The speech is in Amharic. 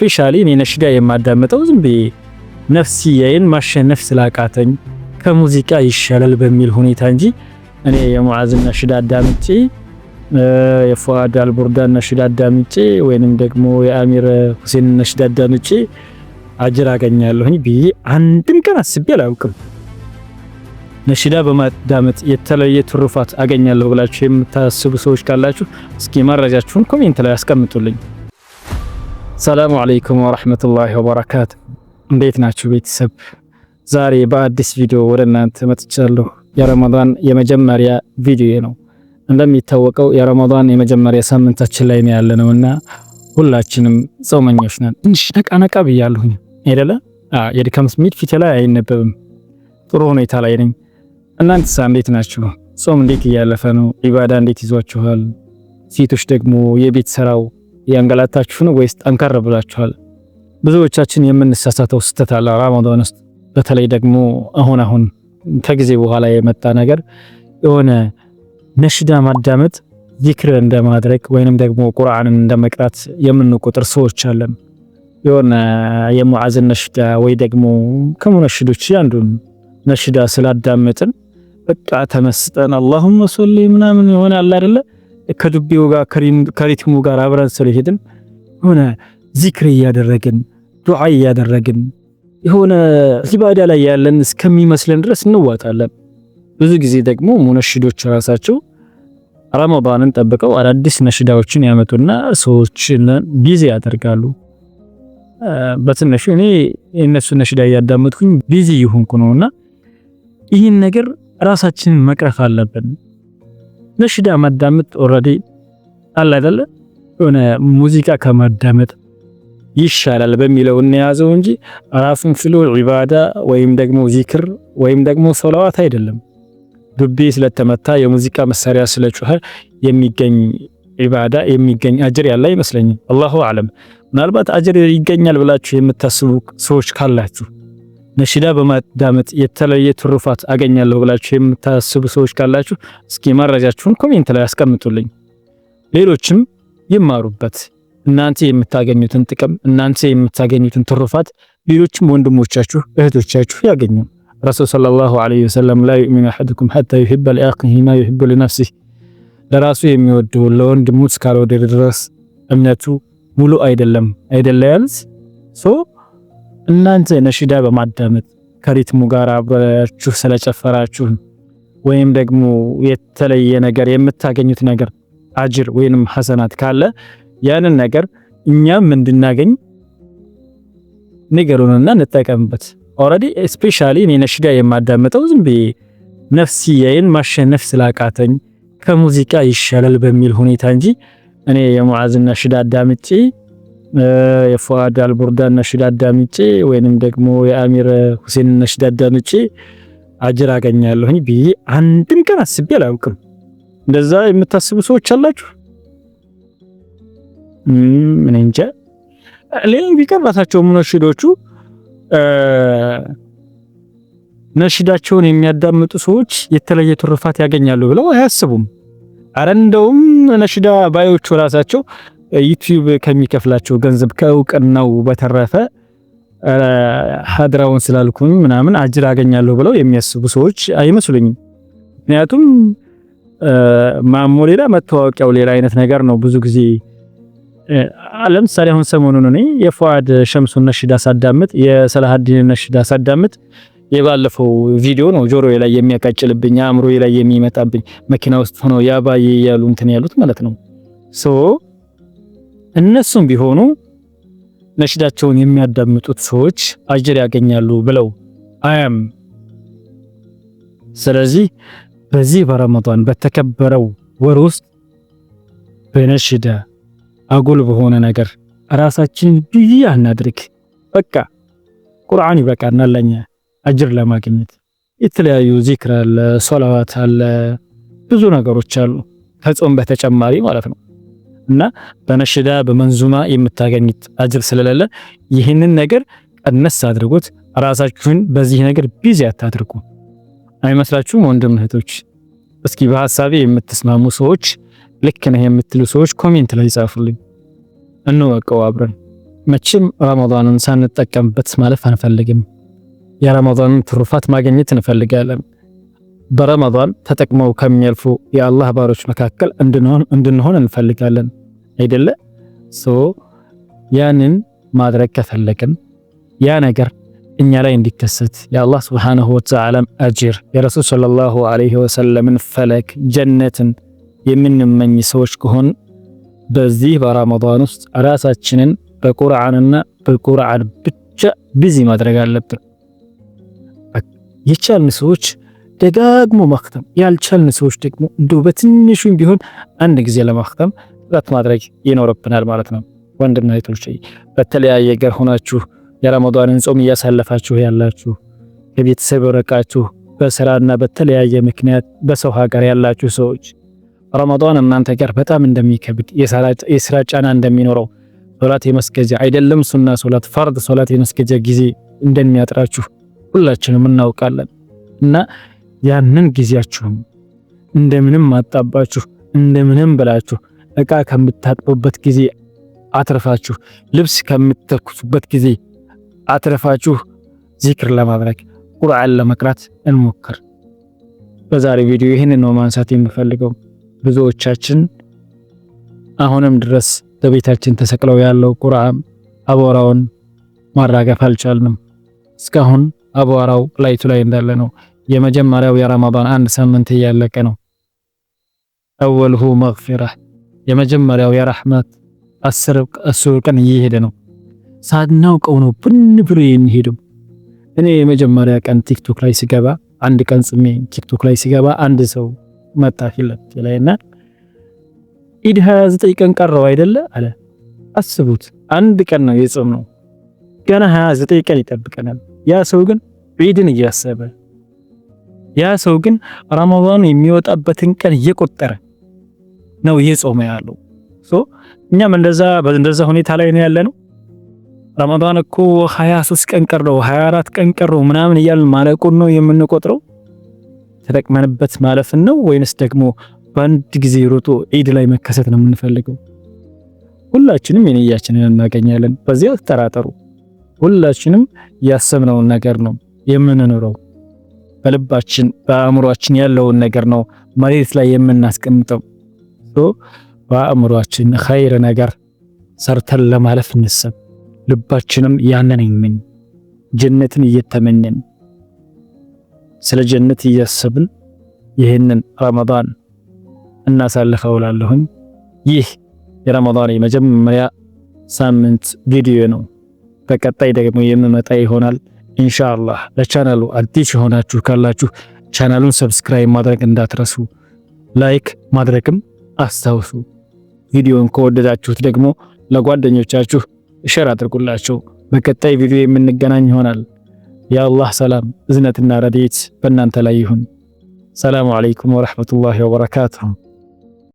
ስፔሻሊ እኔ ነሽዳ የማዳምጠው ዝም ብዬ ነፍስዬን ማሸነፍ ስላቃተኝ ከሙዚቃ ይሻላል በሚል ሁኔታ እንጂ እኔ የሙዓዝን ነሽዳ አዳምጬ የፉአድ አልቡርዳን ነሽዳ አዳምጬ ወይንም ደግሞ የአሚር ሁሴን ነሽዳ አዳምጬ አጅር አገኛለሁኝ ብዬ አንድም ቀን አስቤ አላውቅም። ነሽዳ በማዳመጥ የተለየ ትሩፋት አገኛለሁ ብላችሁ የምታስቡ ሰዎች ካላችሁ እስኪ መረጃችሁን ኮሜንት ላይ አስቀምጡልኝ። ሰላሙ አለይኩም ወራህመቱላሂ ወበረካቱ። እንዴት ናችሁ ቤተሰብ? ዛሬ በአዲስ ቪዲዮ ወደ እናንተ መጥቻለሁ። የረመዳን የመጀመሪያ ቪዲዮ ነው። እንደሚታወቀው የረመዳን የመጀመሪያ ሳምንታችን ላይ ነው ያለነውና ሁላችንም ጾመኞች ነን። ትንሽ ነቃ ብያለሁኝ አይደለ? የድካም ስሜት ፊቴ ላይ አይነበብም። ጥሩ ሁኔታ ላይ ነኝ። እናንተስ እንዴት ናችሁ? ጾም እንዴት እያለፈ ነው? ኢባዳ እንዴት ይዟችኋል? ሴቶች ደግሞ የቤት ስራው ያንገላታችሁ ነው ወይስ ጠንከር ብላችኋል? ብዙዎቻችን የምንሳሳተው ስህተት አለ ረመዳን ውስጥ። በተለይ ደግሞ አሁን ከጊዜ በኋላ የመጣ ነገር የሆነ ነሽዳ ማዳመጥ ዚክር እንደማድረግ ወይንም ደግሞ ቁርአንን እንደመቅራት የምንቆጥር ሰዎች አለን። የሆነ የሙዓዝን ነሽዳ ወይ ደግሞ ከሙነሽዶች አንዱን ነሽዳ ስላዳመጥን በቃ ተመስጠን አላሁመ ሶሊ ምናምን የሆነ አለ አይደለ ከዱቢው ጋር ከሪትሙ ጋር አብረን ስለሄድን የሆነ ዚክር እያደረግን ዱዓ እያደረግን የሆነ ኢባዳ ላይ ያለን እስከሚመስለን ድረስ እንዋጣለን። ብዙ ጊዜ ደግሞ ሙነሽዶች ራሳቸው ረመዳንን ጠብቀው አዳዲስ ነሽዳዎችን ያመጡና ሰዎችን ቢዚ ያደርጋሉ። በትንሹ እኔ የነሱ ነሽዳ እያዳመጥኩኝ ቢዚ ይሁንኩ ነውና ይህን ነገር ራሳችንን መቅረፍ አለብን። ነሽዳ ማዳመጥ ኦሬዲ አለ አይደለ የሆነ ሙዚቃ ከማዳመጥ ይሻላል በሚለው እንያዘው እንጂ ራሱን ፍሎ ኢባዳ ወይም ደግሞ ዚክር ወይም ደግሞ ሶላዋት አይደለም። ዱቤ ስለተመታ የሙዚቃ መሳሪያ ስለጮኸ የሚገኝ ኢባዳ የሚገኝ አጅር ያለ አይመስለኝም። አላሁ አለም። ምናልባት አጅር ይገኛል ብላችሁ የምታስቡ ሰዎች ካላችሁ ነሽዳ በማዳመጥ የተለየ ትሩፋት አገኛለሁ ብላችሁ የምታስቡ ሰዎች ካላችሁ እስኪ መረጃችሁን ኮሜንት ላይ አስቀምጡልኝ። ሌሎችም ይማሩበት። እናንተ የምታገኙትን ጥቅም እናንተ የምታገኙትን ትሩፋት ሌሎችም ወንድሞቻችሁ እህቶቻችሁ ያገኙ። ረሱል ሰለላሁ ዐለይሂ ወሰለም ላይ ዩእሚኑ አሐዱኩም ሐታ ዩሂበ ሊአኺሂ ማ ዩሂቡ ሊነፍሲሂ፣ ለራሱ የሚወደው ለወንድሙ እስካልወደደ ድረስ እምነቱ ሙሉ አይደለም ያሉት። እናንተ ነሽዳ በማዳመጥ ከሪትሙ ጋር አብራችሁ ስለጨፈራችሁ ወይም ደግሞ የተለየ ነገር የምታገኙት ነገር አጅር ወይንም ሐሰናት ካለ ያንን ነገር እኛም እንድናገኝ ንገሩንና እንጠቀምበት። ኦሬዲ ስፔሻሊ እኔ ነሽዳ የማዳምጠው ዝም ብዬ ነፍስዬን ማሸነፍ ስላቃተኝ ከሙዚቃ ይሻላል በሚል ሁኔታ እንጂ እኔ የሙዓዝን ነሽዳ አዳምጬ የፉአድ አልቡርዳን ነሽዳ አዳምጬ ወይንም ደግሞ የአሚር ሁሴን ነሽዳ አዳምጬ አጅር አገኛለሁኝ ብዬ አንድም ቀን አስቤ አላውቅም። እንደዛ የምታስቡ ሰዎች አላችሁ? ምን እንጃ። ሌላው ቢቀር ራሳቸው ሙነሽዶቹ ነሽዳቸውን የሚያዳምጡ ሰዎች የተለየ ትሩፋት ያገኛሉ ብለው አያስቡም። አረ እንደውም ነሽዳ ባዮቹ ራሳቸው ዩቲዩብ ከሚከፍላቸው ገንዘብ ከእውቅናው በተረፈ ሀድራውን ስላልኩኝ ምናምን አጅር አገኛለሁ ብለው የሚያስቡ ሰዎች አይመስሉኝም። ምክንያቱም ማሞ ሌላ መታወቂያው ሌላ አይነት ነገር ነው። ብዙ ጊዜ ለምሳሌ አሁን ሰሞኑን እኔ የፉአድ ሸምሱን ነሽዳ ሳዳምጥ የሰላሃዲን ነሽዳ ሳዳምጥ የባለፈው ቪዲዮ ነው ጆሮዬ ላይ የሚያቃጭልብኝ አእምሮዬ ላይ የሚመጣብኝ መኪና ውስጥ ሆኖ ያባዬ ያሉ እንትን ያሉት ማለት ነው። እነሱም ቢሆኑ ነሽዳቸውን የሚያዳምጡት ሰዎች አጅር ያገኛሉ ብለው አያም። ስለዚህ በዚህ በረመዳን በተከበረው ወር ውስጥ በነሽዳ አጉል በሆነ ነገር ራሳችን ቢዚ አናድርግ። በቃ ቁርአን ይበቃናል ለኛ አጅር ለማግኘት። የተለያዩ ዚክር አለ፣ ሶላዋት አለ፣ ብዙ ነገሮች አሉ ከጾም በተጨማሪ ማለት ነው። እና በነሽዳ በመንዙማ የምታገኙት አጅር ስለሌለ ይህንን ነገር ቀነስ አድርጉት። ራሳችሁን በዚህ ነገር ቢዚ አታድርጉ። አይመስላችሁም ወንድም እህቶች? እስኪ በሐሳቤ የምትስማሙ ሰዎች ልክ ነህ የምትሉ ሰዎች ኮሜንት ላይ ጻፉልኝ። እንወቀው አብረን። መቼም ረመዳንን ሳንጠቀምበት ማለፍ አንፈልግም። የረመዳንን ትሩፋት ማግኘት እንፈልጋለን። በረመዳን ተጠቅመው ከሚያልፉ የአላህ ባሮች መካከል እንድንሆን እንፈልጋለን አይደለ? ያንን ማድረግ ከፈለግን ያ ነገር እኛ ላይ እንዲከሰት የአላህ ሱብሓነሁ ወተዓላ አጅር የረሱል ሰለላሁ ዐለይሂ ወሰለምን ፈለግ ጀነትን የምንመኝ ሰዎች ከሆን በዚህ በረመዳን ውስጥ ራሳችንን በቁርአንና በቁርአን ብቻ ቢዚ ማድረግ አለብን። የቻልን ሰዎች ደጋግሞ ማክተም፣ ያልቻልን ሰዎች ደግሞ እንደው በትንሹም ቢሆን አንድ ጊዜ ለማክተም ጥረት ማድረግ ይኖርብናል ማለት ነው። ወንድምና እህቶቼ በተለያየ ገር ሆናችሁ የረመዳንን ጾም እያሳለፋችሁ ያላችሁ፣ ከቤተሰብ ርቃችሁ በስራና በተለያየ ምክንያት በሰው ሀገር ያላችሁ ሰዎች ረመዳን እናንተ ጋር በጣም እንደሚከብድ የስራ ጫና እንደሚኖረው ሶላት የመስገጃ አይደለም ሱና ሶላት ፈርድ ሶላት የመስገጃ ጊዜ እንደሚያጥራችሁ ሁላችንም እናውቃለን። እና ያንን ጊዜያችሁም እንደምንም አጣባችሁ እንደምንም ብላችሁ እቃ ከምታጥቡበት ጊዜ አትርፋችሁ ልብስ ከምትተኩሱበት ጊዜ አትርፋችሁ ዚክር ለማድረግ ቁርአን ለመቅራት እንሞክር። በዛሬ ቪዲዮ ይህንን ነው ማንሳት የምፈልገው። ብዙዎቻችን አሁንም ድረስ በቤታችን ተሰቅለው ያለው ቁርአን አቧራውን ማራገፍ አልቻልንም። እስካሁን አቧራው ላይቱ ላይ እንዳለ ነው። የመጀመሪያው የረመዳን አንድ ሳምንት እያለቀ ነው። አወልሁ መግፊራ የመጀመሪያው የረህመት 10 ቀን እየሄደ ነው። ሳናውቀው ነው ብን ብሎ የሚሄደው። እኔ የመጀመሪያ ቀን ቲክቶክ ላይ ሲገባ አንድ ቀን ጽሜ ቲክቶክ ላይ ሲገባ አንድ ሰው መጣ ፊት ላይና ኢድ 29 ቀን ቀረው አይደለ አለ። አስቡት አንድ ቀን ነው የጾም ነው፣ ገና 29 ቀን ይጠብቀናል። ያ ሰው ግን ዒድን እያሰበ ያ ሰው ግን ረመዳን የሚወጣበትን ቀን እየቆጠረ ነው እየጾመ ያለው። እኛም እንደዛ ሁኔታ ላይ ነው ያለነው። ረመዳን እኮ 23 ቀን ቀረው 24 ቀን ቀረው ምናምን እያልን ማለቁን ነው የምንቆጥረው። ተጠቅመንበት ማለፍን ነው ወይንስ ደግሞ በአንድ ጊዜ ሮጦ ዒድ ላይ መከሰት ነው የምንፈልገው? ሁላችንም የነያችንን እናገኛለን። በዚያ ተጠራጠሩ። ሁላችንም ያሰብነውን ነገር ነው የምንኖረው። በልባችን በአእምሮአችን ያለውን ነገር ነው መሬት ላይ የምናስቀምጠው። በአእምሮአችን ኸይር ነገር ሰርተን ለማለፍ እንሰብ። ልባችንም ያንን ይመኝ፣ ጀነትን እየተመኘን ስለ ጀነት እያሰብን ይህንን ረመዳን እናሳልፈው እላለሁኝ። ይህ የረመዳን የመጀመሪያ ሳምንት ቪዲዮ ነው። በቀጣይ ደግሞ የምመጣ ይሆናል ኢንሻአላህ። ለቻናሉ አዲስ ሆናችሁ ካላችሁ ቻናሉን ሰብስክራይብ ማድረግ እንዳትረሱ፣ ላይክ ማድረግም አስታውሱ። ቪዲዮን ከወደዳችሁት ደግሞ ለጓደኞቻችሁ ሼር አድርጉላቸው። በቀጣይ ቪዲዮ የምንገናኝ ይሆናል። የአላህ ሰላም እዝነትና ረድኤት በእናንተ ላይ ይሁን። ሰላሙ አለይኩም ወራህመቱላሂ ወበረካቱሁ።